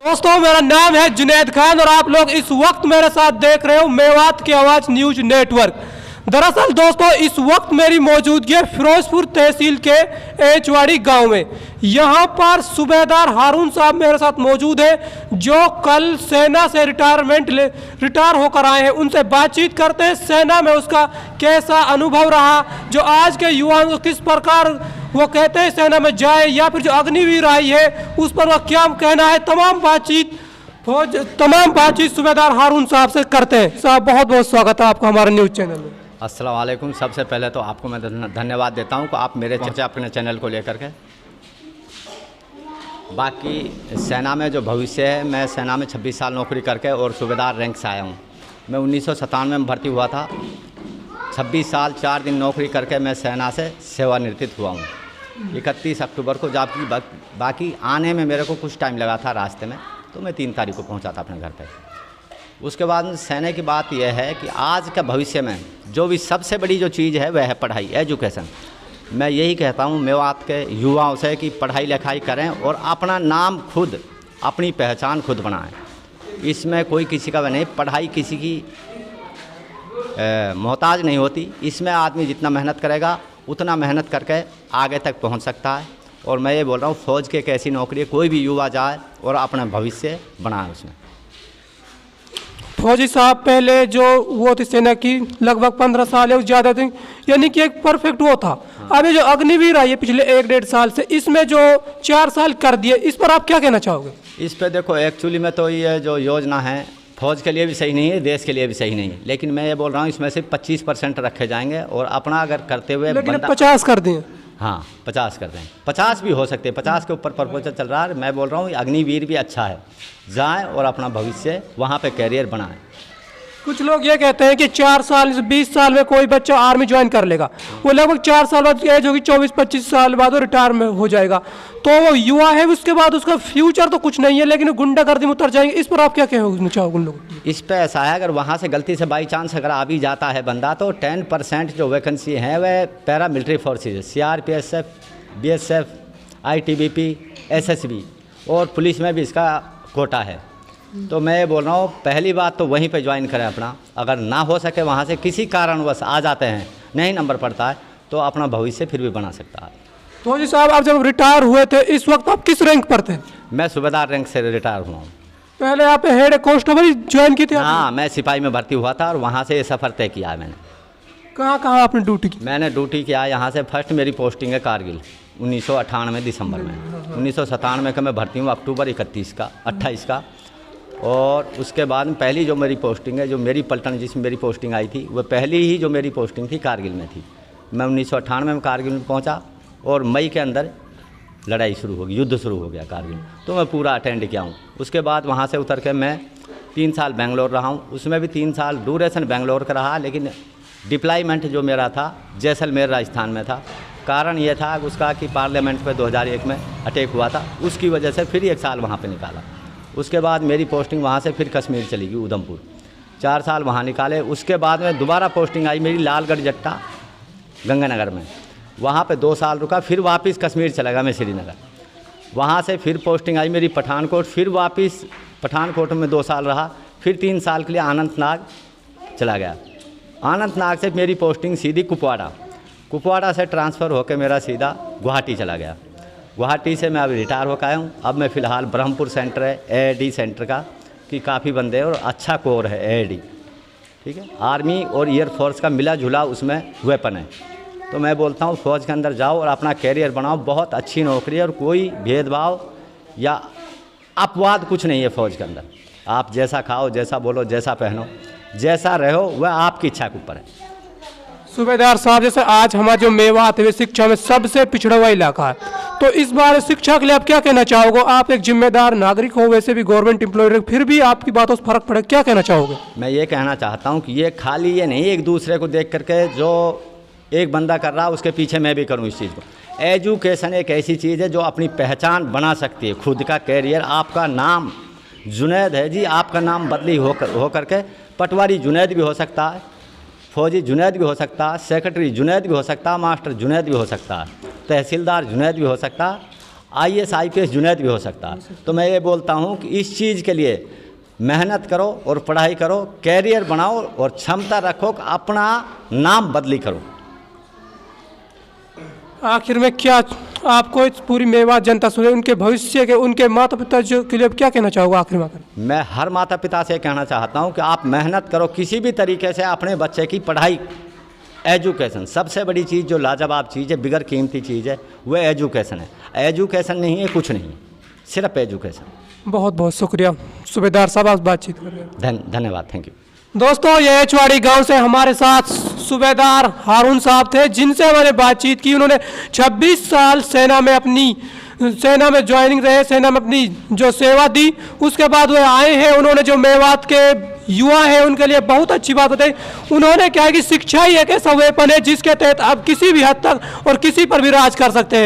दोस्तों, मेरा नाम है जुनैद खान और आप लोग इस वक्त मेरे साथ देख रहे हो मेवात की आवाज़ न्यूज नेटवर्क। दरअसल दोस्तों, इस वक्त मेरी मौजूदगी है फिरोजपुर तहसील के एचवाड़ी गांव में। यहां पर सूबेदार हारून साहब मेरे साथ मौजूद है, जो कल सेना से रिटायर होकर आए हैं। उनसे बातचीत करते हैं, सेना में उसका कैसा अनुभव रहा, जो आज के युवाओं को किस प्रकार वो कहते हैं सेना में जाए, या फिर जो अग्निवीर आई है उस पर वह क्या कहना है। तमाम बातचीत सूबेदार हारून साहब से करते हैं। साहब, बहुत बहुत स्वागत है आपका हमारे न्यूज़ चैनल में। अस्सलाम वालेकुम। सबसे पहले तो आपको मैं धन्यवाद देता हूं कि आप मेरे चर्चा अपने चैनल को लेकर के। बाकी सेना में जो भविष्य है, मैं सेना में 26 साल नौकरी करके और सूबेदार रैंक से आया हूं। मैं 1997 में भर्ती हुआ था। 26 साल 4 दिन नौकरी करके मैं सेना से सेवानिवृत्त हुआ हूं 31 अक्टूबर को। जबकि बाकी आने में मेरे को कुछ टाइम लगा था रास्ते में, तो मैं 3 तारीख को पहुंचा था अपने घर पे। उसके बाद सेना की बात यह है कि आज का भविष्य में जो भी सबसे बड़ी जो चीज़ है वह है पढ़ाई, एजुकेशन। मैं यही कहता हूँ मेवात के युवाओं से कि पढ़ाई लिखाई करें और अपना नाम खुद, अपनी पहचान खुद बनाएं। इसमें कोई किसी का वह नहीं, पढ़ाई किसी की मोहताज नहीं होती। इसमें आदमी जितना मेहनत करेगा उतना मेहनत करके आगे तक पहुंच सकता है। और मैं ये बोल रहा हूँ, फ़ौज की एक ऐसी नौकरी है, कोई भी युवा जाए और अपना भविष्य बनाए उसमें। फौजी साहब पहले जो वो थी सेना की, लगभग 15 साल या ज़्यादा थी, यानी कि एक परफेक्ट वो था। हाँ। अभी जो अग्निवीर आई है पिछले 1-1.5 साल से, इसमें जो 4 साल कर दिए, इस पर आप क्या कहना चाहोगे? इस पर देखो, एक्चुअली में तो ये जो योजना है फ़ौज के लिए भी सही नहीं है, देश के लिए भी सही नहीं है। लेकिन मैं ये बोल रहा हूँ इसमें से 25% रखे जाएंगे और अपना अगर करते हुए 50 कर दें। हाँ, 50 कर दें। 50 भी हो सकते हैं, 50 के ऊपर प्रपोजल चल रहा है। मैं बोल रहा हूँ अग्निवीर भी अच्छा है, जाएँ और अपना भविष्य वहाँ पे कैरियर बनाएं। कुछ लोग ये कहते हैं कि 4 साल 20 साल में कोई बच्चा आर्मी ज्वाइन कर लेगा, वो लगभग 4 साल बाद एज होगी, 24-25 साल बाद वो रिटायर में हो जाएगा, तो वो युवा है, उसके बाद उसका फ्यूचर तो कुछ नहीं है, लेकिन गुंडागर्दी में उतर जाएंगे। इस पर आप क्या कहना चाहोगे उन लोगों? इस पर ऐसा है, अगर वहाँ से गलती से बाई चांस अगर आ भी जाता है बंदा, तो 10% जो वैकेंसी है वह para military forces, CRPF, BSF, ITBP, SSB और पुलिस में भी इसका कोटा है। तो मैं ये बोल रहा हूँ, पहली बात तो वहीं पे ज्वाइन करें अपना। अगर ना हो सके वहाँ से किसी कारणवश आ जाते हैं, नहीं नंबर पड़ता है, तो अपना भविष्य फिर भी बना सकता है। तो जी साहब, आप जब रिटायर हुए थे इस वक्त आप किस रैंक पर थे? मैं सूबेदार रैंक से रिटायर हुआ हूँ। पहले आप हेड कांस्टेबल ज्वाइन की थी? हाँ, मैं सिपाही में भर्ती हुआ था और वहाँ से ये सफ़र तय किया है मैंने। कहाँ कहाँ आपने ड्यूटी की? मैंने ड्यूटी किया यहाँ से। फर्स्ट मेरी पोस्टिंग है कारगिल 1998 दिसंबर में। 1997 का मैं भर्ती हूँ अक्टूबर 28 का। और उसके बाद पहली जो मेरी पोस्टिंग है, जो मेरी पलटन जिसमें मेरी पोस्टिंग आई थी, वह पहली ही जो मेरी पोस्टिंग थी कारगिल में थी। मैं 1998 में कारगिल में पहुंचा और मई के अंदर लड़ाई शुरू हो गई, युद्ध शुरू हो गया कारगिल। तो मैं पूरा अटेंड किया हूँ। उसके बाद वहाँ से उतर के मैं 3 साल बेंगलोर रहा हूँ। उसमें भी 3 साल ड्यूरेशन बेंगलोर का रहा, लेकिन डिप्लॉयमेंट जो मेरा था जैसलमेर राजस्थान में था। कारण ये था उसका कि पार्लियामेंट पे 2001 में अटैक हुआ था, उसकी वजह से फिर 1 साल वहाँ पे निकाला। उसके बाद मेरी पोस्टिंग वहाँ से फिर कश्मीर चली गई, उधमपुर। 4 साल वहाँ निकाले। उसके बाद में दोबारा पोस्टिंग आई मेरी लालगढ़ जट्टा गंगानगर में। वहाँ पे 2 साल रुका, फिर वापस कश्मीर चला गया मैं, श्रीनगर। वहाँ से फिर पोस्टिंग आई मेरी पठानकोट, फिर वापस पठानकोट में 2 साल रहा। फिर 3 साल के लिए अनंतनाग चला गया। अनंतनाग से मेरी पोस्टिंग सीधी कुपवाड़ा से ट्रांसफ़र होकर मेरा सीधा गुवाहाटी चला गया। गुवाहाटी से मैं अभी रिटायर होकर आया हूँ। अब मैं फ़िलहाल ब्रह्मपुर सेंटर है AID सेंटर का, कि काफ़ी बंदे और अच्छा कोर है AID, ठीक है। आर्मी और एयरफोर्स का मिला जुला उसमें वेपन है। तो मैं बोलता हूँ फ़ौज के अंदर जाओ और अपना कैरियर बनाओ। बहुत अच्छी नौकरी है और कोई भेदभाव या अपवाद कुछ नहीं है फ़ौज के अंदर। आप जैसा खाओ, जैसा बोलो, जैसा पहनो, जैसा रहो, वह आपकी इच्छा के ऊपर है। सूबेदार साहब, जैसे आज हमारा जो मेवात है शिक्षा में सबसे पिछड़ा हुआ इलाका है, तो इस बार शिक्षा के लिए आप क्या कहना चाहोगे? आप एक जिम्मेदार नागरिक हो, वैसे भी गवर्नमेंट एम्प्लॉय, फिर भी आपकी बातों से फर्क पड़े, क्या कहना चाहोगे? मैं ये कहना चाहता हूँ कि ये खाली ये नहीं एक दूसरे को देख करके जो एक बंदा कर रहा उसके पीछे मैं भी करूँ इस चीज़ को। एजुकेशन एक ऐसी चीज़ है जो अपनी पहचान बना सकती है, खुद का कैरियर। आपका नाम जुनैद है जी, आपका नाम बदली हो करके पटवारी जुनैद भी हो सकता है, फौजी जुनैद भी हो सकता है, सेक्रेटरी जुनैद भी हो सकता है, मास्टर जुनैद भी हो सकता है, तहसीलदार जुनैद भी हो सकता है। IAS IPS जुनैद भी हो सकता है। तो मैं ये बोलता हूँ कि इस चीज़ के लिए मेहनत करो और पढ़ाई करो, कैरियर बनाओ और क्षमता रखो कि अपना नाम बदली करो। आखिर में क्या आपको इस पूरी मेवात जनता सुने, उनके भविष्य के, उनके माता पिता जो के लिए क्या कहना चाहोगे आखिर में? मैं हर माता पिता से कहना चाहता हूँ कि आप मेहनत करो, किसी भी तरीके से अपने बच्चे की पढ़ाई, एजुकेशन सबसे बड़ी चीज़, जो लाजवाब चीज़ है, बिगर कीमती चीज़ है, वह एजुकेशन है। एजुकेशन नहीं है कुछ नहीं, सिर्फ एजुकेशन। बहुत बहुत शुक्रिया सूबेदार साहब, आप बातचीत कर रहे हैं। धन्यवाद, थैंक यू। दोस्तों, ये एचवाड़ी गांव से हमारे साथ सूबेदार हारून साहब थे, जिनसे हमने बातचीत की। उन्होंने 26 साल सेना में ज्वाइनिंग रहे, सेना में अपनी जो सेवा दी, उसके बाद वे आए हैं। उन्होंने जो मेवात के युवा हैं उनके लिए बहुत अच्छी बात बताई। उन्होंने क्या है कि शिक्षा ही एक ऐसा वेपन है जिसके तहत आप किसी भी हद तक और किसी पर भी राज कर सकते हैं।